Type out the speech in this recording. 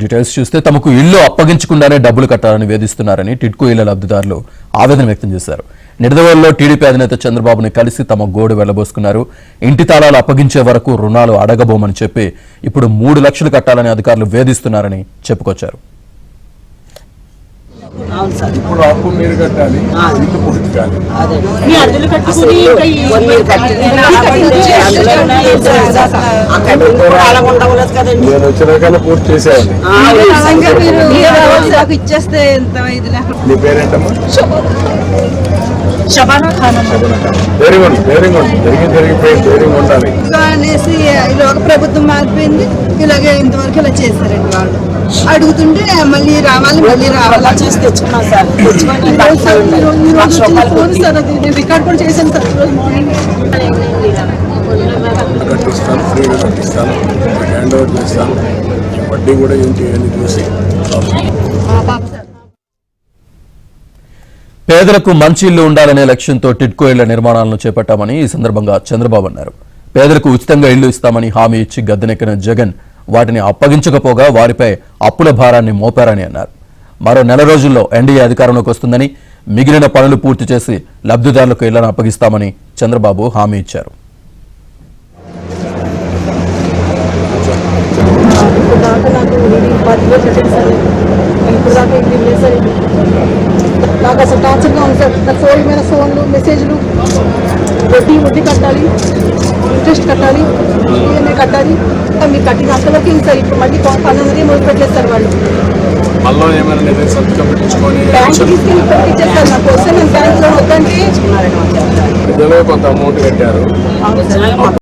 Details చూస్తే తమకు ఇల్లు అప్పగించకుండానే డబ్బులు కట్టాలని వేధిస్తున్నారని టిడ్కో ఇళ్ల లబ్ధిదారులు ఆవేదన వ్యక్తం చేశారు. నిడదవోలులో టీడీపీ అధినేత చంద్రబాబుని కలిసి తమ గోడు వెళ్లబోసుకున్నారు. ఇంటి తాళాలు అప్పగించే వరకు రుణాలు అడగబోమని చెప్పి ఇప్పుడు 3 లక్షలు కట్టాలని అధికారులు వేధిస్తున్నారని చెప్పుకొచ్చారు. ఇప్పుడు అప్పు మీరు కట్టాలి, ఇల్లు పుట్టుకాలి. నేను వచ్చినాకనే పూర్తి చేసేవాడిని. నీ పేరేంటమ్మా? Very good, very good. జరిగిపోయింది, వెరీ ఉండాలి అనేసి ప్రభుత్వం మారిపోయింది. ఇలాగే ఇంతవరకు ఇలా చేశారండి వాళ్ళు. అడుగుతుంటే మళ్ళీ రావాలి చేసి తెచ్చుకున్నాం సార్. రికార్డ్ కూడా చేశాను సార్. కట్టిస్తాను, ఫ్రీగా కట్టిస్తాను, హ్యాండ్ ఓవర్ చేస్తాను. వడ్డీ కూడా ఏం చేయాలి చూసి. పేదలకు మంచి ఇల్లు ఉండాలనే లక్ష్యంతో టిడ్కో ఇళ్ల నిర్మాణాలను చేపట్టామని ఈ సందర్భంగా చంద్రబాబు అన్నారు. పేదలకు ఉచితంగా ఇళ్లు ఇస్తామని హామీ ఇచ్చి గద్దెనెక్కిన జగన్ వాటిని అప్పగించకపోగా వారిపై అప్పుల భారాన్ని మోపారని అన్నారు. మరో 4 రోజుల్లో ఎన్డీఏ అధికారంలోకి వస్తుందని, మిగిలిన పనులు పూర్తి చేసి లబ్ధిదారులకు ఇళ్లను అప్పగిస్తామని చంద్రబాబు హామీ ఇచ్చారు. నాకు అసలు టార్చర్గా ఉంది సార్. నా ఫోన్ మీద ఫోన్లు, మెసేజ్లు, వడ్డీ కట్టాలి, ఇంట్రెస్ట్ కట్టాలి, ఈఎంఐ కట్టాలి. మీరు కట్టిన అంతవరకు ఇంకా ఇప్పుడు మళ్ళీ పనున్నది మొదలు పెట్టేస్తారు వాళ్ళు. బ్యాంక్ తీసుకెళ్ళి ఇచ్చేస్తారు. నాకు వస్తే నేను బ్యాంక్లో వద్దంటే కొంత అమౌంట్ కట్టారు.